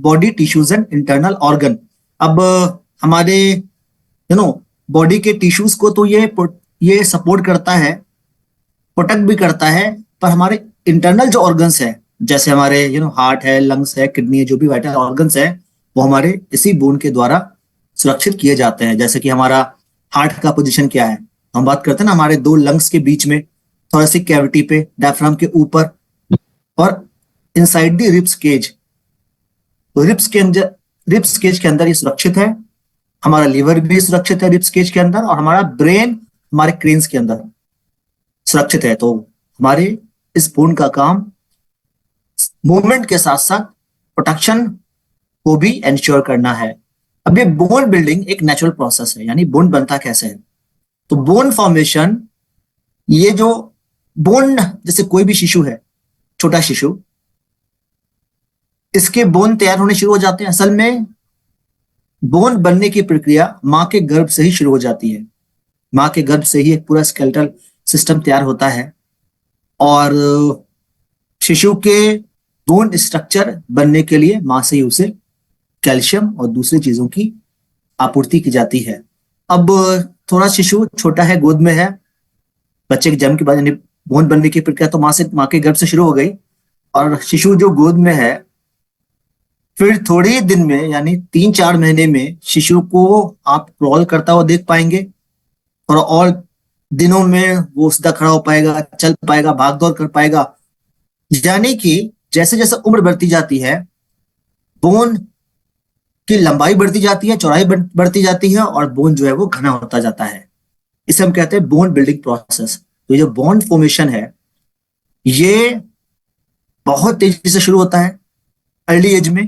Body tissues and internal organ. अब हमारे body के टिश्यूज को तो ये सपोर्ट करता है, प्रोटेक्ट भी करता है, पर हमारे इंटरनल जो ऑर्गन्स है, जैसे हमारे हार्ट है, लंग्स है, किडनी है, जो भी वाइटल ऑर्गन्स है, वो हमारे इसी बोन के द्वारा सुरक्षित किए जाते हैं। जैसे कि हमारा हार्ट का पोजीशन क्या है, हम बात करते हैं ना, हमारे दो लंग्स के बीच में, थोरेसिक कैविटी पे, डायफ्राम के ऊपर, और इनसाइड द रिब्स केज। तो रिब्स केज के अंदर ये सुरक्षित है। हमारा लिवर भी सुरक्षित है रिब्स केज के अंदर, और हमारा ब्रेन हमारे क्रेन्स के अंदर सुरक्षित है। तो हमारे इस बोन का काम मूवमेंट के साथ साथ प्रोटेक्शन को भी इंश्योर करना है। अब ये बोन बिल्डिंग एक नेचुरल प्रोसेस है, यानी बोन बनता कैसे है। तो बोन फॉर्मेशन, ये जो बोन, जैसे कोई भी शिशु है, छोटा शिशु, इसके बोन तैयार होने शुरू हो जाते हैं। असल में बोन बनने की प्रक्रिया मां के गर्भ से ही शुरू हो जाती है। मां के गर्भ से ही एक पूरा स्केलेटल सिस्टम तैयार होता है, और शिशु के बोन स्ट्रक्चर बनने के लिए मां से ही उसे कैल्शियम और दूसरी चीजों की आपूर्ति की जाती है। अब थोड़ा शिशु छोटा है, गोद में है, बच्चे के जन्म के बाद, यानी बोन बनने की प्रक्रिया तो मां के गर्भ से शुरू हो गई, और शिशु जो गोद में है, फिर थोड़े ही दिन में, यानी 3-4 महीने में, शिशु को आप क्रॉल करता हुआ देख पाएंगे, और दिनों में वो सीधा खड़ा हो पाएगा, चल पाएगा, भाग दौड़ कर पाएगा। यानी कि जैसे जैसे उम्र बढ़ती जाती है, बोन की लंबाई बढ़ती जाती है, चौड़ाई बढ़ती जाती है, और बोन जो है वो घना होता जाता है। इसे हम कहते हैं बोन बिल्डिंग प्रोसेस। तो ये जो बोन फॉर्मेशन है, ये बहुत तेजी से शुरू होता है अर्ली एज में।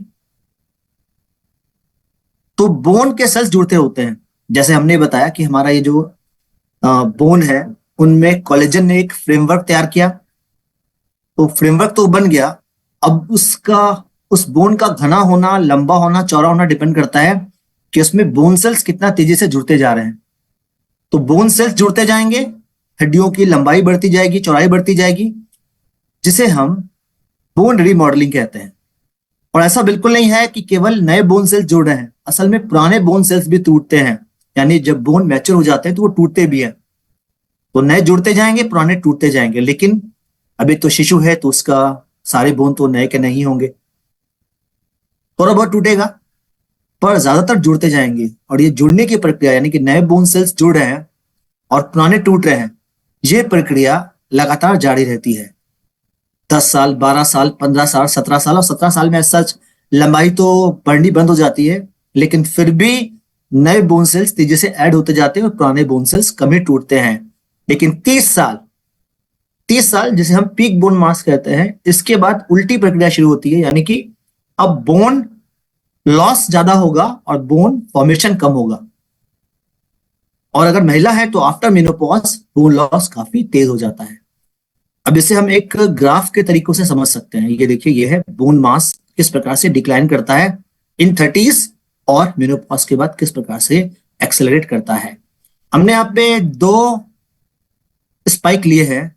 तो बोन के सेल्स जुड़ते होते हैं। जैसे हमने बताया कि हमारा ये जो बोन है, उनमें कोलेजन ने एक फ्रेमवर्क तैयार किया। तो फ्रेमवर्क तो बन गया, अब उस बोन का घना होना, लंबा होना, चौड़ा होना डिपेंड करता है कि उसमें बोन सेल्स कितना तेजी से जुड़ते जा रहे हैं। तो बोन सेल्स जुड़ते जाएंगे, हड्डियों की लंबाई बढ़ती जाएगी, चौड़ाई बढ़ती जाएगी, जिसे हम बोन रीमॉडलिंग कहते हैं। और ऐसा बिल्कुल नहीं है कि केवल नए बोन सेल्स जुड़ रहे हैं, असल में पुराने बोन सेल्स भी टूटते हैं। यानी जब बोन मैच्योर हो जाते हैं तो वो टूटते भी हैं। तो नए जुड़ते जाएंगे, पुराने टूटते जाएंगे। लेकिन अभी तो शिशु है, तो उसका सारे बोन तो नए के नहीं होंगे, थोड़ा बहुत टूटेगा, पर ज्यादातर जुड़ते जाएंगे। और ये जुड़ने की प्रक्रिया, यानी कि नए बोन सेल्स जुड़ रहे हैं और पुराने टूट रहे हैं, ये प्रक्रिया लगातार जारी रहती है। 10 साल, 12 साल, 15 साल, 17 साल, और 17 साल में सच लंबाई तो बढ़नी बंद हो जाती है, लेकिन फिर भी नए बोन सेल्स तेजी से ऐड होते जाते हैं और पुराने बोन सेल्स कम ही टूटते हैं। लेकिन 30 साल जिसे हम पीक बोन मास कहते हैं, इसके बाद उल्टी प्रक्रिया शुरू होती है। यानी कि अब बोन लॉस ज्यादा होगा और बोन फॉर्मेशन कम होगा। और अगर महिला है तो आफ्टर मेनोपॉज बोन लॉस काफी तेज हो जाता है। अब इसे हम एक ग्राफ के तरीकों से समझ सकते हैं। ये देखिए, ये है बोन मास किस प्रकार से डिक्लाइन करता है इन 30s, और मेनोपॉज के बाद किस प्रकार से एक्सेलरेट करता है। हमने यहाँ पे 2 स्पाइक लिए हैं।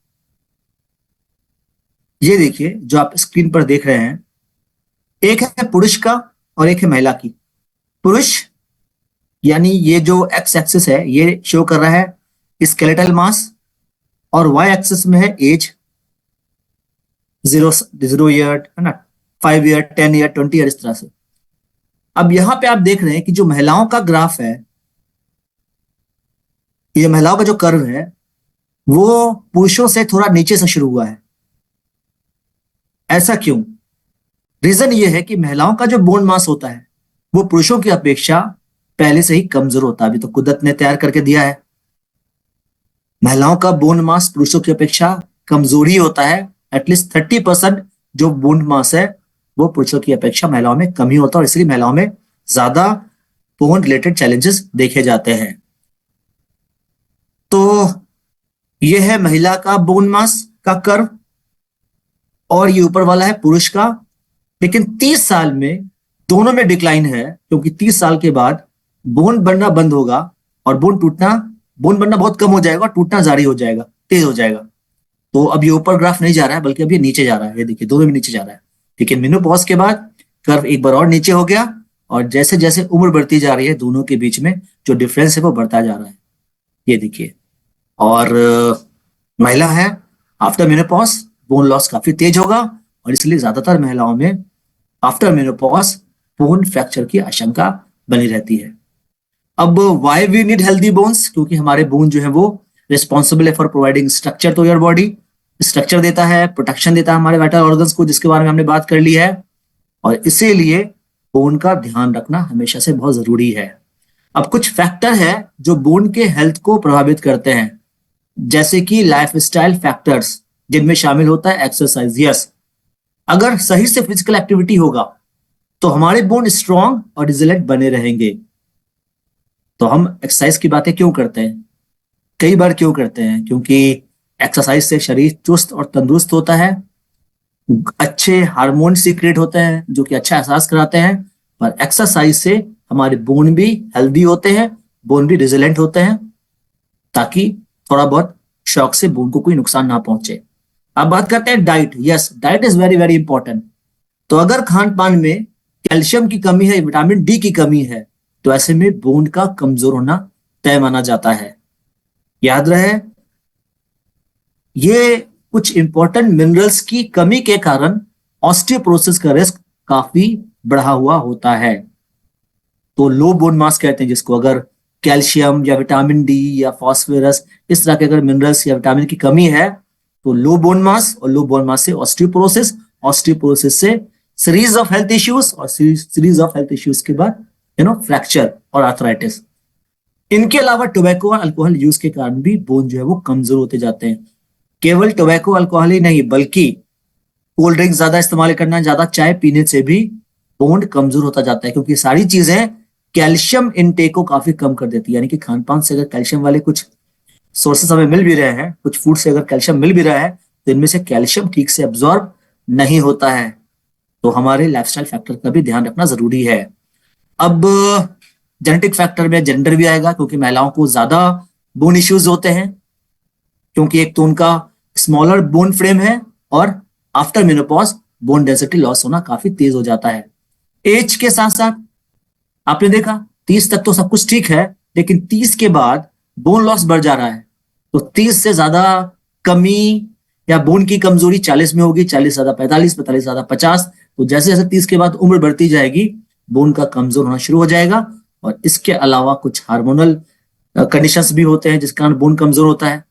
ये देखिए जो आप स्क्रीन पर देख रहे हैं, एक है पुरुष का और एक है महिला की। पुरुष यानी ये जो एक्स एक्सिस है, ये शो कर रहा है स्केलेटल मास, और वाई एक्सिस में है एज, 0 ईयर, है ना, 5 ईयर, 10 ईयर, 20 ईयर, इस तरह से। अब यहां पे आप देख रहे हैं कि जो महिलाओं का ग्राफ है, ये महिलाओं का जो कर्व है, वो पुरुषों से थोड़ा नीचे से शुरू हुआ है। ऐसा क्यों? रीजन ये है कि महिलाओं का जो बोन मास होता है, वो पुरुषों की अपेक्षा पहले से ही कमजोर होता है। अभी तो कुदरत ने तैयार करके दिया है, महिलाओं का बोन मास पुरुषों की अपेक्षा कमजोर ही होता है। एटलीस्ट 30% जो बोन मास है वो पुरुषों की अपेक्षा महिलाओं में कम ही होता है, और इसलिए महिलाओं में ज्यादा बोन रिलेटेड चैलेंजेस देखे जाते हैं। तो ये है महिला का बोन मास का कर्व, और ये ऊपर वाला है पुरुष का। लेकिन 30 साल में दोनों में डिक्लाइन है, क्योंकि 30 साल के बाद बोन बनना बंद होगा और बोन बनना बहुत कम हो जाएगा, टूटना जारी हो जाएगा, तेज हो जाएगा। तो अब ये ऊपर ग्राफ नहीं जा रहा है, बल्कि अब ये नीचे जा रहा है। ये देखिए, दोनों में नीचे जा रहा है। लेकिन मेनोपॉज के बाद कर्व एक बार और नीचे हो गया, और जैसे जैसे उम्र बढ़ती जा रही है दोनों के बीच में जो डिफरेंस है वो बढ़ता जा रहा है, ये देखिए। और महिला है, आफ्टर मेनोपॉज बोन लॉस काफी तेज होगा, और इसलिए ज्यादातर महिलाओं में आफ्टर मेनोपॉज बोन फ्रैक्चर की आशंका बनी रहती है। अब why we need healthy bones, क्योंकि हमारे बोन जो है वो रिस्पॉन्सिबल है for providing structure to your body, structure देता है, प्रोटेक्शन देता है हमारे वाइटल ऑर्गन्स को, जिसके बारे में हमने बात कर ली है, और इसीलिए बोन का ध्यान रखना हमेशा से बहुत जरूरी है। अब कुछ फैक्टर है जो बोन के हेल्थ को प्रभावित करते हैं, जैसे कि लाइफस्टाइल फैक्टर्स, जिनमें शामिल होता है एक्सरसाइज। यस, अगर सही से फिजिकल एक्टिविटी होगा तो हमारे बोन स्ट्रांग और रिजिलेंट बने रहेंगे। तो हम एक्सरसाइज की बातें क्यों करते हैं, कई बार क्यों करते हैं, क्योंकि एक्सरसाइज से शरीर चुस्त और तंदुरुस्त होता है, अच्छे हार्मोन सीक्रेट होते हैं जो कि अच्छा एहसास कराते हैं, पर एक्सरसाइज से हमारे बोन भी हेल्दी होते हैं, बोन भी रिजिलेंट होते हैं, ताकि थोड़ा बहुत शॉक से बोन को कोई नुकसान ना पहुंचे। अब बात करते हैं diet. Yes, diet is very very important. तो अगर खान पान में कैल्शियम की कमी है, विटामिन डी की कमी है, तो ऐसे में बोन का कमजोर होना तय माना जाता है। याद रहे, ये कुछ इंपॉर्टेंट मिनरल्स की कमी के कारण ऑस्टियोपोरोसिस का रिस्क काफी बढ़ा हुआ होता है। तो लो बोन मास कहते हैं जिसको, अगर कैल्शियम या विटामिन डी या फास्फोरस, इस तरह के अगर मिनरल्स या विटामिन की कमी है, तो लो बोन मास, और लो बोन मास से ऑस्टियोपोरोसिस, ऑस्टियोपोरोसिस से सीरीज ऑफ हेल्थ इश्यूज, और सीरीज ऑफ हेल्थ इश्यूज के बाद फ्रैक्चर और आर्थराइटिस। इनके अलावा टोबैको और अल्कोहल यूज के कारण भी बोन जो है वो कमजोर होते जाते हैं। केवल टोबैको अल्कोहल ही नहीं, बल्कि कोल्ड ड्रिंक ज्यादा इस्तेमाल करना, ज्यादा चाय पीने से भी बोन कमजोर होता जाता है, क्योंकि सारी चीजें कैल्शियम इनटेक को काफी कम कर देती है। यानी कि खान पान से अगर कैल्शियम वाले कुछ सोर्सेस हमें मिल भी रहे हैं, कुछ फूड से अगर कैल्शियम मिल भी रहा है, तो इनमें से कैल्शियम ठीक से एब्जॉर्ब नहीं होता है। तो हमारे लाइफस्टाइल फैक्टर का भी ध्यान रखना जरूरी है। अब जेनेटिक फैक्टर में जेंडर भी आएगा, क्योंकि महिलाओं को ज्यादा बोन इश्यूज होते हैं, क्योंकि एक तो उनका स्मॉलर बोन फ्रेम है, और after menopause bone density loss होना काफी तेज हो जाता है। एज के साथ साथ आपने देखा 30 तक तो सब कुछ ठीक है, लेकिन 30 के बाद बोन लॉस बढ़ जा रहा है। तो 30 से ज्यादा कमी या बोन की कमजोरी 40 में होगी, 40 से ज्यादा 45, 45 से ज्यादा 50। तो जैसे जैसे 30 के बाद उम्र बढ़ती जाएगी, बोन का कमजोर होना शुरू हो जाएगा। और इसके अलावा कुछ हार्मोनल कंडीशंस भी होते हैं जिसके कारण बोन कमजोर होता है,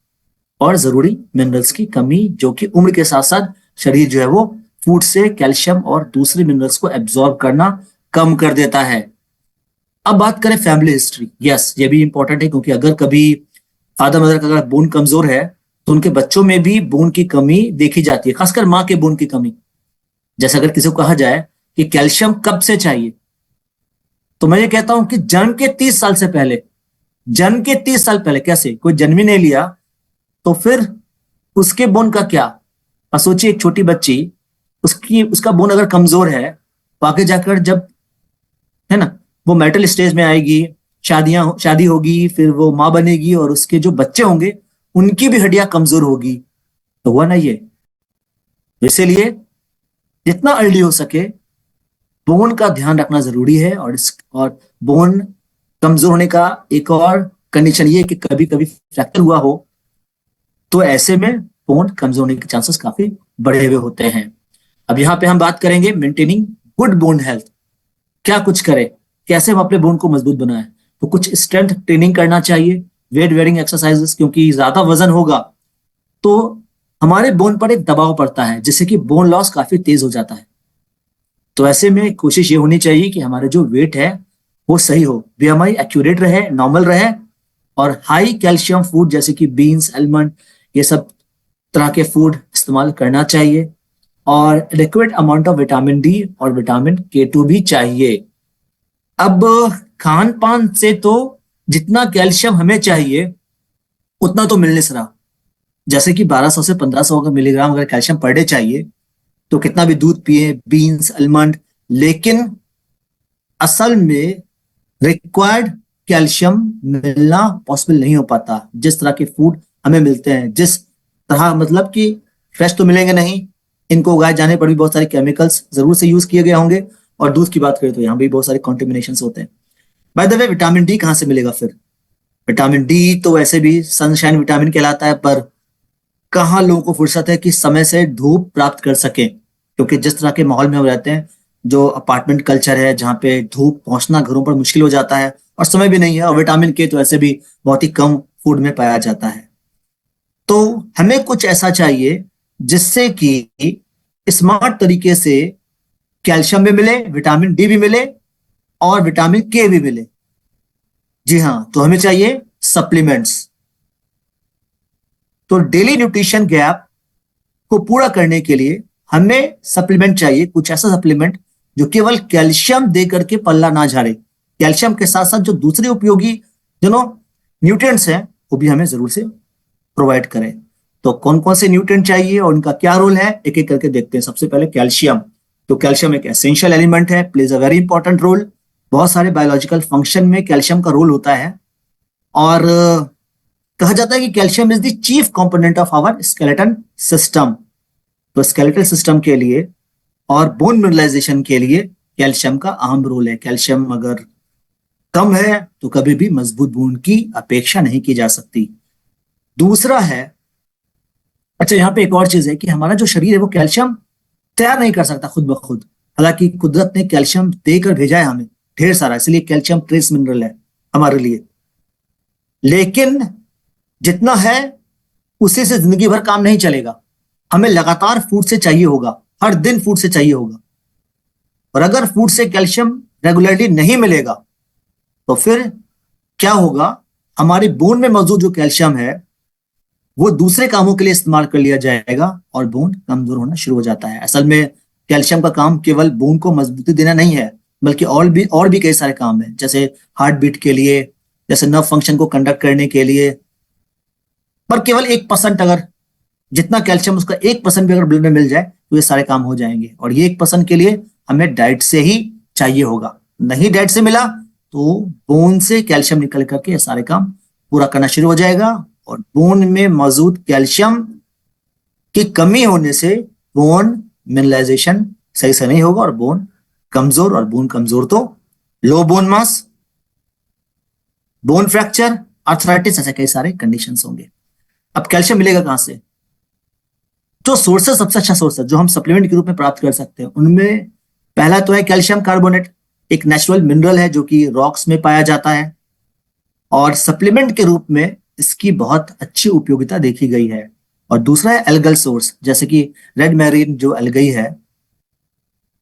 और जरूरी मिनरल्स की कमी, जो कि उम्र के साथ साथ शरीर जो है वो फूड से कैल्शियम और दूसरे मिनरल्स को एब्जॉर्ब करना कम कर देता है। अब बात करें फैमिली हिस्ट्री। यस, ये भी इंपॉर्टेंट है, क्योंकि अगर कभी फादर मदर का अगर बोन कमजोर है, तो उनके बच्चों में भी बोन की कमी देखी जाती है, खासकर माँ के बोन की कमी। जैसे अगर किसी को कहा जाए कि कैल्शियम कब से चाहिए, तो मैं ये कहता हूं कि जन्म के 30 साल से पहले। जन्म के 30 साल पहले कैसे, कोई जन्म ही नहीं लिया तो फिर उसके बोन का क्या। और सोचिए, एक छोटी बच्ची, उसका बोन अगर कमजोर है, तो आगे जाकर जब, है ना, वो मेटल स्टेज में आएगी, शादी होगी, फिर वो माँ बनेगी, और उसके जो बच्चे होंगे उनकी भी हड्डियां कमजोर होगी। तो हुआ ना ये। इसीलिए जितना अर्ली हो सके बोन का ध्यान रखना जरूरी है। और बोन कमजोर होने का एक और कंडीशन ये कि कभी कभी फ्रैक्चर हुआ हो, तो ऐसे में बोन कमजोर होने के चांसेस काफी बढ़े हुए होते हैं। अब यहाँ पे हम बात करेंगे मेंटेनिंग गुड बोन हेल्थ। क्या कुछ करें, कैसे हम अपने बोन को मजबूत बनाएं। तो कुछ स्ट्रेंथ ट्रेनिंग करना चाहिए, वेट बेयरिंग एक्सरसाइजेस, क्योंकि ज्यादा वजन होगा तो हमारे बोन पर एक दबाव पड़ता है, जिससे कि बोन लॉस काफी तेज हो जाता है। तो ऐसे में कोशिश ये होनी चाहिए कि हमारे जो वेट है वो सही हो, बीएमआई एक्यूरेट रहे, नॉर्मल रहे, और हाई कैल्शियम फूड जैसे कि बीन्स, आलमंड, ये सब तरह के फूड इस्तेमाल करना चाहिए, और adequate amount of vitamin D और विटामिन K2 भी चाहिए। अब खान पान से तो जितना कैल्शियम हमें चाहिए उतना तो मिलने से रहा। जैसे कि 1200 से 1500 मिलीग्राम अगर कैल्शियम पर डे चाहिए, तो कितना भी दूध पिए, बीन्स, आलमंड, लेकिन असल में रिक्वायर्ड कैल्शियम मिलना पॉसिबल नहीं हो पाता। जिस तरह के फूड हमें मिलते हैं, जिस तरह, मतलब कि फ्रेश तो मिलेंगे नहीं, इनको उगाए जाने पर भी बहुत सारे केमिकल्स जरूर से यूज किए गए होंगे, और दूध की बात करें तो यहाँ भी बहुत सारे कॉन्टेमिनेशन होते हैं। By the way, vitamin D कहाँ से मिलेगा फिर? विटामिन डी तो वैसे भी सनशाइन विटामिन कहलाता है, पर कहाँ लोगों को फुर्सत है कि समय से धूप प्राप्त कर सके, क्योंकि जिस तरह के माहौल में हम रहते हैं, जो अपार्टमेंट कल्चर है जहाँ पे धूप पहुंचना घरों पर मुश्किल हो जाता है और समय भी नहीं है, और विटामिन के तो ऐसे भी बहुत ही कम फूड में पाया जाता है। तो हमें कुछ ऐसा चाहिए जिससे कि स्मार्ट तरीके से कैल्शियम भी मिले, विटामिन डी भी मिले और विटामिन के भी मिले। जी हाँ, तो हमें चाहिए सप्लीमेंट्स। तो डेली न्यूट्रिशन गैप को पूरा करने के लिए हमें सप्लीमेंट चाहिए, कुछ ऐसा सप्लीमेंट जो केवल कैल्शियम दे करके पल्ला ना झाड़े, कैल्शियम के साथ साथ जो दूसरे उपयोगी न्यूट्रिएंट्स हैं वो भी हमें जरूर से प्रोवाइड करें। तो कौन कौन से न्यूट्रिएंट चाहिए और उनका क्या रोल है, एक एक करके देखते हैं। सबसे पहले कैल्शियम। तो कैल्शियम एक एसेंशियल एलिमेंट है, plays a very important role. बहुत सारे बायोलॉजिकल फंक्शन में कैल्शियम का रोल होता है, और कहा जाता है कि calcium is the chief component of our skeleton system. तो स्केलेटल सिस्टम के लिए और बोन मिनरलाइजेशन के लिए कैल्शियम का अहम रोल है। कैल्शियम अगर कम है तो कभी भी मजबूत बोन की अपेक्षा नहीं की जा सकती। दूसरा है, अच्छा यहाँ पे एक और चीज है कि हमारा जो शरीर है वो कैल्शियम तैयार नहीं कर सकता खुद ब खुद। हालांकि कुदरत ने कैल्शियम देकर भेजा है हमें ढेर सारा, इसलिए कैल्शियम ट्रेस मिनरल है हमारे लिए। लेकिन जितना है उसी से जिंदगी भर काम नहीं चलेगा, हमें लगातार फूड से चाहिए होगा, हर दिन फूड से चाहिए होगा। और अगर फूड से कैल्शियम रेगुलरली नहीं मिलेगा तो फिर क्या होगा, हमारी बोन में मौजूद जो कैल्शियम है वो दूसरे कामों के लिए इस्तेमाल कर लिया जाएगा और बोन कमजोर होना शुरू हो जाता है। असल में कैल्शियम का काम केवल बोन को मजबूती देना नहीं है, बल्कि और भी कई सारे काम है, जैसे हार्ट बीट के लिए, जैसे नर्व फंक्शन को कंडक्ट करने के लिए। पर केवल 1% अगर, जितना कैल्शियम उसका 1% भी अगर ब्लड में मिल जाए तो ये सारे काम हो जाएंगे। और ये 1% के लिए हमें डाइट से ही चाहिए होगा। नहीं डाइट से मिला तो बोन से कैल्शियम निकल करके ये सारे काम पूरा करना शुरू हो जाएगा, और बोन में मौजूद कैल्शियम की कमी होने से बोन मिनरलाइजेशन सही से नहीं होगा और बोन कमजोर, और बोन कमजोर तो low bone mass, bone fracture, arthritis, ऐसे कई सारे कंडीशंस होंगे। अब कैल्शियम मिलेगा कहां से? जो सोर्सेस सबसे अच्छा सोर्स है जो हम सप्लीमेंट के रूप में प्राप्त कर सकते हैं, उनमें पहला तो है कैल्शियम कार्बोनेट। एक नेचुरल मिनरल है जो कि रॉक्स में पाया जाता है, और सप्लीमेंट के रूप में इसकी बहुत अच्छी उपयोगिता देखी गई है। और दूसरा है एल्गल सोर्स, जैसे कि रेड मैरीन जो एल्गी है,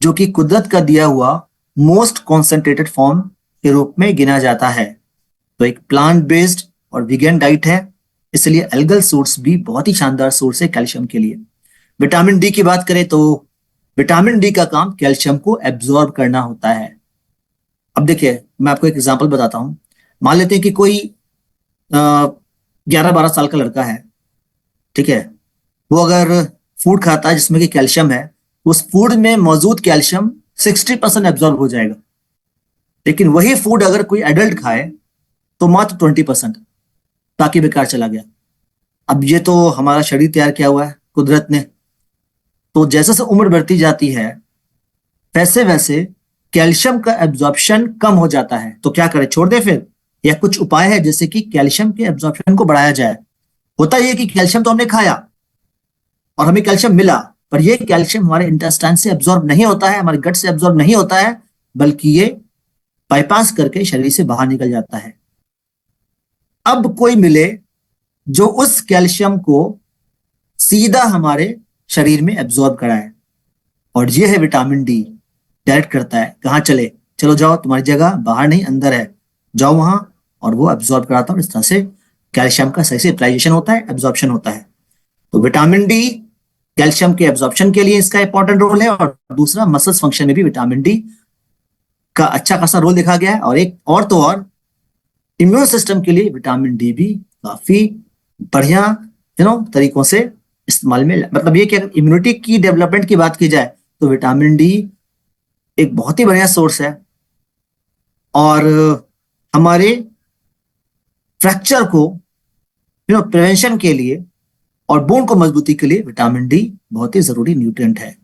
जो कि कुदरत का दिया हुआ मोस्ट कॉन्सेंट्रेटेड फॉर्म के रूप में गिना जाता है। तो एक प्लांट बेस्ड और वीगन डाइट है, इसलिए एल्गल सोर्स भी बहुत ही शानदार सोर्स है कैल्शियम के लिए। विटामिन डी की बात करें तो विटामिन डी का काम कैल्शियम को एब्जॉर्ब करना होता है। अब देखिए, मैं आपको एक एग्जांपल बताता हूं। मान लेते हैं कि कोई 11-12 साल का लड़का है, ठीक है, वो अगर फूड खाता है जिसमें कि कैल्शियम है, उस फूड में मौजूद कैल्शियम 60% एब्जॉर्ब हो जाएगा। लेकिन वही फूड अगर कोई एडल्ट खाए तो मात्र 20%, ताकि बेकार चला गया। अब ये तो हमारा शरीर तैयार किया हुआ है कुदरत ने, तो जैसे जैसे उम्र बढ़ती जाती है वैसे वैसे कैल्शियम का एब्जॉर्प्शन कम हो जाता है। तो क्या करें, छोड़ दे फिर, या कुछ उपाय है जैसे कि कैल्शियम के एब्जॉर्प्शन को बढ़ाया जाए? होता यह कि कैल्शियम तो हमने खाया और हमें कैल्शियम मिला, पर यह कैल्शियम हमारे इंटेस्टाइन से एब्जॉर्ब नहीं होता है, हमारे गट से एब्जॉर्ब नहीं होता है, बल्कि ये बाईपास करके शरीर से बाहर निकल जाता है। अब कोई मिले जो उस कैल्शियम को सीधा हमारे शरीर में एब्जॉर्ब कराए, और ये है विटामिन डी। डायरेक्ट करता है, कहाँ चले, चलो जाओ, तुम्हारी जगह बाहर नहीं अंदर है, जाओ वहां, और वो एब्जॉर्ब कराता है। और इस तरह से कैल्शियम का सही से यूटिलाइजेशन होता है, एब्जॉर्प्शन होता है। तो विटामिन डी कैल्शियम के एब्जॉर्प्शन के लिए इसका इंपॉर्टेंट रोल है, और दूसरा मसल्स फंक्शन में भी विटामिन डी का अच्छा खासा रोल देखा गया है। और एक और तो और, इम्यून सिस्टम के लिए विटामिन डी भी काफी बढ़िया तरीकों से इस्तेमाल में, मतलब ये कि अगर इम्यूनिटी की डेवलपमेंट की बात की जाए तो विटामिन डी एक बहुत ही बढ़िया सोर्स है। और हमारे फ्रैक्चर को प्रिवेंशन के लिए और बोन को मजबूती के लिए विटामिन डी बहुत ही जरूरी न्यूट्रिएंट है।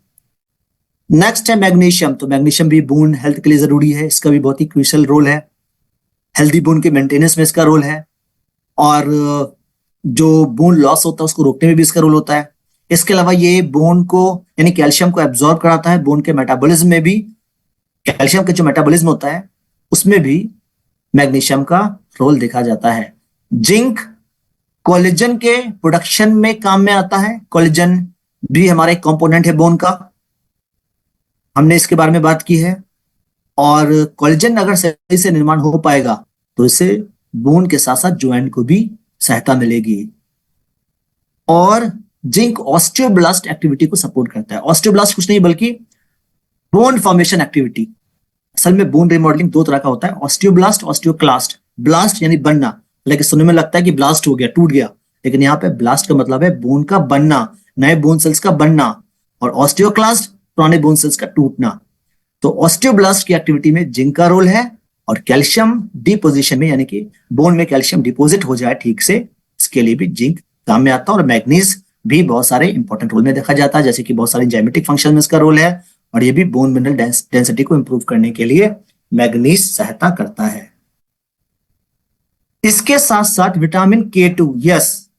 नेक्स्ट है मैग्नीशियम। तो मैग्नीशियम भी बोन हेल्थ के लिए जरूरी है, इसका भी बहुत ही क्रूशियल रोल है, हेल्दी बोन के मेंटेनेंस में इसका रोल है, और जो बोन लॉस होता है उसको रोकने में भी इसका रोल होता है। इसके अलावा ये बोन को यानी कैल्शियम को एब्जॉर्ब कराता है, बोन के मेटाबॉलिज्म में भी कैल्शियम का जो मेटाबॉलिज्म होता है उसमें भी मैग्नीशियम का रोल देखा जाता है। जिंक कोलेजन के प्रोडक्शन में काम में आता है, कोलेजन भी हमारा एक कंपोनेंट है बोन का, हमने इसके बारे में बात की है। और कोलेजन अगर सही से निर्माण हो पाएगा तो इससे बोन के साथ साथ ज्वाइंट को भी सहायता मिलेगी। और जिंक ऑस्टियोब्लास्ट एक्टिविटी को सपोर्ट करता है। ऑस्टियोब्लास्ट कुछ नहीं बल्कि बोन फॉर्मेशन एक्टिविटी। असल में बोन रिमॉडलिंग दो तरह का होता है, ऑस्टियोब्लास्ट, ऑस्टियोक्लास्ट। ब्लास्ट यानी बनना, लेकिन सुनने में लगता है कि ब्लास्ट हो गया, टूट गया, लेकिन यहाँ पे ब्लास्ट का मतलब है बोन का बनना, नए बोन सेल्स का बनना, और ऑस्टियोक्लास्ट पुराने बोन सेल्स का टूटना। तो ऑस्टियोब्लास्ट की एक्टिविटी में जिंक का रोल है, और कैल्शियम डिपोजिशन में यानी कि बोन में कैल्शियम डिपोजिट हो जाए ठीक से, इसके लिए भी जिंक काम में आता है। और मैग्नीज भी बहुत सारे इंपॉर्टेंट रोल में देखा जाता है, जैसे कि बहुत सारे एंजाइमेटिक फंक्शन में इसका रोल है, और ये भी बोन मिनरल डेंसिटी को इंप्रूव करने के लिए मैग्नीज सहायता करता है। इसके साथ साथ विटामिन K2, यस,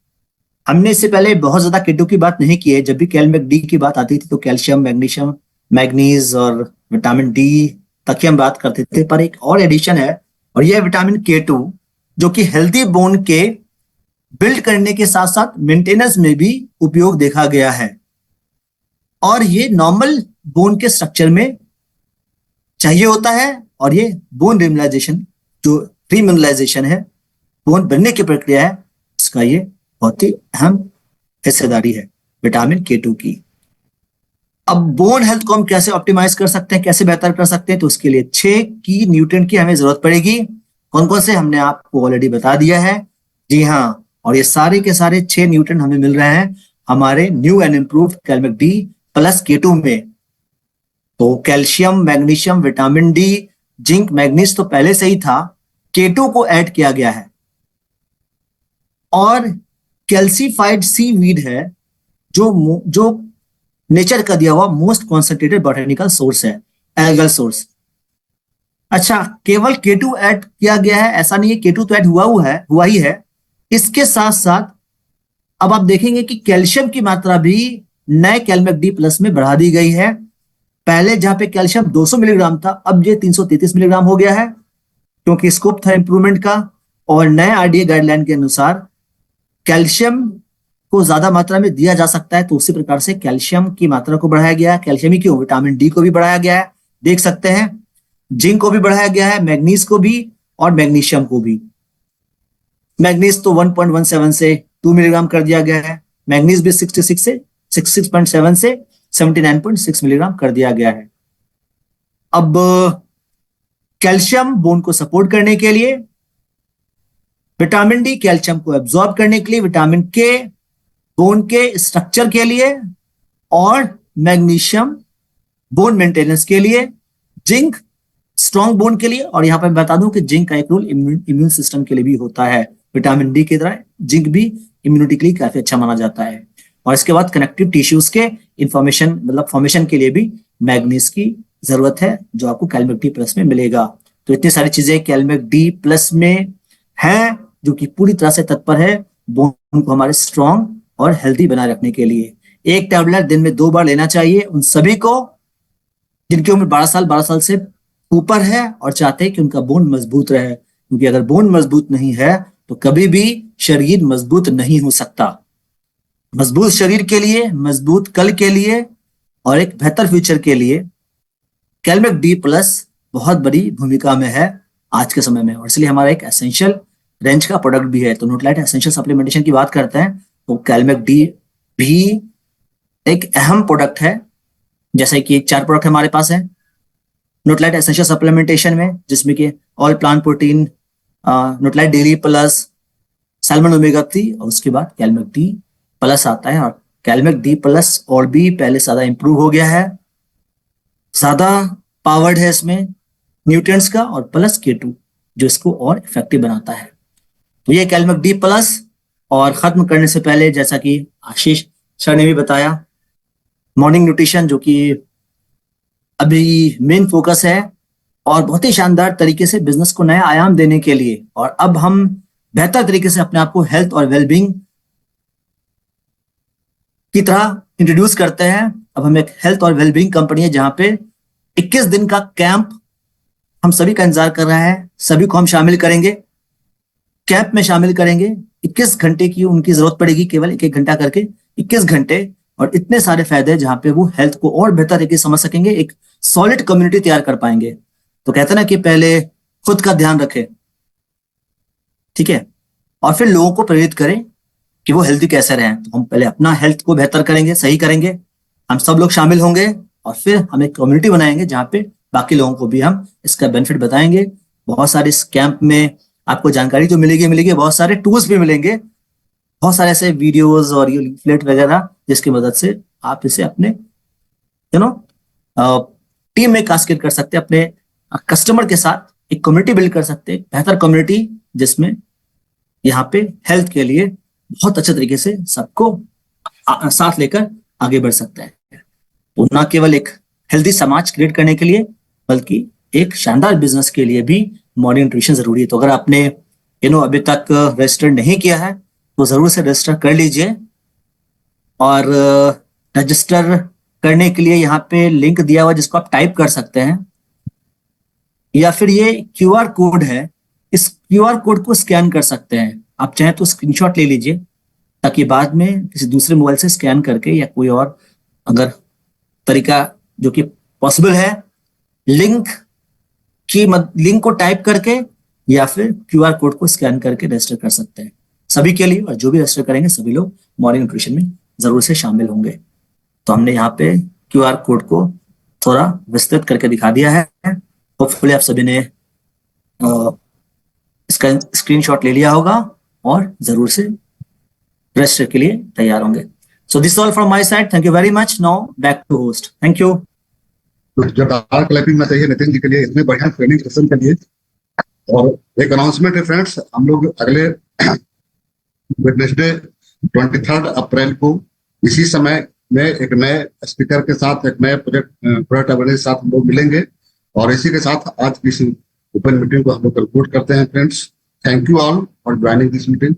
हमने इससे पहले बहुत ज्यादा K2 की बात नहीं की है। जब भी कैलमेक डी की बात आती थी तो कैल्शियम, मैग्नीशियम, मैग्नीज और विटामिन डी तक ही हम बात करते थे, पर एक और एडिशन है, और यह विटामिन K2 जो कि हेल्दी बोन के बिल्ड करने के साथ साथ मेंटेनेंस में भी उपयोग देखा गया है। और ये नॉर्मल बोन के स्ट्रक्चर में चाहिए होता है, और ये बोन रिमिनलाइजेशन, जो रिमिनलाइजेशन है, बोन बनने की प्रक्रिया है, इसका ये बहुत ही अहम हिस्सेदारी है विटामिन K2 की। अब बोन हेल्थ को हम कैसे ऑप्टिमाइज कर सकते हैं, कैसे बेहतर कर सकते हैं, तो उसके लिए 6 की न्यूट्रिएंट की हमें जरूरत पड़ेगी। कौन कौन से हमने आपको ऑलरेडी बता दिया है, जी हाँ, और ये सारे के सारे 6 न्यूट्रिएंट हमें मिल रहे हैं हमारे new and improved Calmag D plus K2 में। तो calcium, magnesium, vitamin D, zinc, manganese तो पहले से ही था, K2 को ऐड किया गया है। और कैल्सीफाइड सी वीड है जो नेचर का दिया हुआ मोस्ट कॉन्सेंट्रेटेड बॉटेनिकल सोर्स है, एल्गल सोर्स। अच्छा, केवल K2 ऐड किया गया है ऐसा नहीं है, K2 तो ऐड हुआ ही है। इसके साथ साथ अब आप देखेंगे कि कैल्शियम की मात्रा भी नए कैलमेक डी प्लस में बढ़ा दी गई है। पहले जहां पे कैल्शियम 200 मिलीग्राम था, अब ये 333 मिलीग्राम हो गया है, क्योंकि स्कोप था इंप्रूवमेंट का। और नए आरडीए गाइडलाइन के अनुसार कैल्शियम को ज्यादा मात्रा में दिया जा सकता है, तो उसी प्रकार से कैल्शियम की मात्रा को बढ़ाया गया है। कैल्शियम ही क्यों, विटामिन डी को भी बढ़ाया गया है, देख सकते हैं। जिंक को भी बढ़ाया गया है, मैग्नीज को भी, और मैग्नीशियम को भी। मैग्नीज तो 1.17 से 2 मिलीग्राम कर दिया गया है, मैग्नीज भी 66.7 से 79.6 मिलीग्राम कर दिया गया है। अब कैल्शियम बोन को सपोर्ट करने के लिए, विटामिन डी कैल्शियम को एब्जॉर्ब करने के लिए, विटामिन के बोन के स्ट्रक्चर के लिए, और मैग्नीशियम बोन मेंटेनेंस के लिए, जिंक स्ट्रॉन्ग बोन के लिए। और यहां पर बता दूं कि जिंक का एक रोल इम्यून सिस्टम के लिए भी होता है, विटामिन डी की तरह जिंक भी इम्यूनिटी के लिए काफी अच्छा माना जाता है। और इसके बाद कनेक्टिव टिश्यूज के इंफॉर्मेशन मतलब फॉर्मेशन के लिए भी मैग्नीज की जरूरत है, जो आपको कैलमेक डी प्लस में मिलेगा। तो इतनी सारी चीजें कैलमेक डी प्लस में है, जो कि पूरी तरह से तत्पर है बोन को हमारे स्ट्रॉन्ग और हेल्दी बनाए रखने के लिए। एक टैबलेट दिन में 2 बार लेना चाहिए उन सभी को जिनकी उम्र 12 साल से ऊपर है और चाहते हैं कि उनका बोन मजबूत रहे, क्योंकि अगर बोन मजबूत नहीं है तो कभी भी शरीर मजबूत नहीं हो सकता। मजबूत शरीर के लिए, मजबूत कल के लिए और एक बेहतर फ्यूचर के लिए कैलमेक डी प्लस बहुत बड़ी भूमिका में है आज के समय में, और इसलिए हमारा एक एसेंशियल रेंज का प्रोडक्ट भी है। तो न्यूट्रालाइट एसेंशियल सप्लीमेंटेशन की बात करते हैं तो कैलमेक डी भी एक अहम प्रोडक्ट है। जैसे कि 4 प्रोडक्ट हमारे पास है न्यूट्रालाइट एसेंशियल सप्लीमेंटेशन में, जिसमें कि all plant protein, Nutrilite daily plus, salmon omega 3, और उसके बाद कैलमेक डी प्लस आता है। और कैलमेक डी प्लस और भी पहले ज्यादा इंप्रूव हो गया है, ज्यादा पावर्ड है इसमें न्यूट्रिएंट्स का, और प्लस K2 जो इसको और इफेक्टिव बनाता है। तो ये कैलमेक डी प्लस। और खत्म करने से पहले, जैसा कि आशीष सर ने भी बताया, मॉर्निंग न्यूट्रिशन जो कि अभी मेन फोकस है और बहुत ही शानदार तरीके से बिजनेस को नया आयाम देने के लिए। और अब हम बेहतर तरीके से अपने आप को हेल्थ और वेलबींग की तरह इंट्रोड्यूस करते हैं। अब हम एक हेल्थ और वेलबींग कंपनी है जहां पे 21 दिन का कैंप हम सभी का इंतजार कर रहा है। सभी को हम शामिल करेंगे, कैंप में शामिल करेंगे। 21 घंटे की उनकी जरूरत पड़ेगी, केवल एक एक घंटा करके 21 घंटे, और इतने सारे फायदे जहां पे वो हेल्थ को और बेहतर तरीके से समझ सकेंगे, एक सॉलिड कम्युनिटी तैयार कर पाएंगे। तो कहते हैं ना कि पहले खुद का ध्यान रखें, ठीक है, और फिर लोगों को प्रेरित करें कि वो हेल्दी कैसे रहें। तो हम पहले अपना हेल्थ को बेहतर करेंगे, सही करेंगे, हम सब लोग शामिल होंगे, और फिर हम एक कम्युनिटी बनाएंगे जहां पे बाकी लोगों को भी हम इसका बेनिफिट बताएंगे। बहुत सारे इस कैंप में आपको जानकारी तो मिलेगी, बहुत सारे टूल्स भी मिलेंगे, बहुत सारे ऐसे वीडियोस और ये लीफलेट वगैरह जिसकी मदद से आप इसे अपने टीम में कास्केड कर सकते हैं, अपने कस्टमर के साथ एक कम्युनिटी बिल्ड कर सकते हैं, बेहतर कम्युनिटी जिसमें यहाँ पे हेल्थ के लिए बहुत अच्छे तरीके से सबको साथ लेकर आगे बढ़ सकता है। तो न केवल एक हेल्दी समाज क्रिएट करने के लिए, बल्कि एक शानदार बिजनेस के लिए भी मॉर्निंग न्यूट्रिशन जरूरी है। तो अगर आपने अभी तक रजिस्टर नहीं किया है तो जरूर से रजिस्टर कर लीजिए। और रजिस्टर करने के लिए यहाँ पे लिंक दिया हुआ जिसको आप टाइप कर सकते हैं, या फिर ये क्यूआर कोड है, इस क्यूआर कोड को स्कैन कर सकते हैं। आप चाहें तो स्क्रीनशॉट ले लीजिए, ताकि बाद में किसी दूसरे मोबाइल से स्कैन करके या कोई और अगर तरीका जो कि पॉसिबल है, लिंक को टाइप करके या फिर क्यूआर कोड को स्कैन करके रजिस्टर कर सकते हैं सभी के लिए। और जो भी रजिस्टर करेंगे सभी लोग मॉर्निंग न्यूट्रिशन में जरूर से शामिल होंगे। तो हमने यहाँ पे क्यूआर कोड को थोड़ा विस्तृत करके दिखा दिया है। होपफुली आप सभी ने इसका स्क्रीनशॉट ले लिया होगा और जरूर से रजिस्टर के लिए तैयार होंगे। So this all from my side, thank you very much. Now back to host, thank you. तो जोरदार क्लैपिंग में चाहिए नितिन जी के लिए, इतने बढ़िया ट्रेनिंग सेशन के लिए। और एक अनाउंसमेंट है फ्रेंड्स, हम लोग अगले वेडनेसडे 23 अप्रैल को इसी समय में एक नए स्पीकर के साथ, एक नए प्रोडक्ट अवेयरनेस के साथ हम लोग मिलेंगे। और इसी के साथ आज की इस ओपन मीटिंग को हम लोग कंक्लूड करते हैं friends. Thank you all for joining this meeting.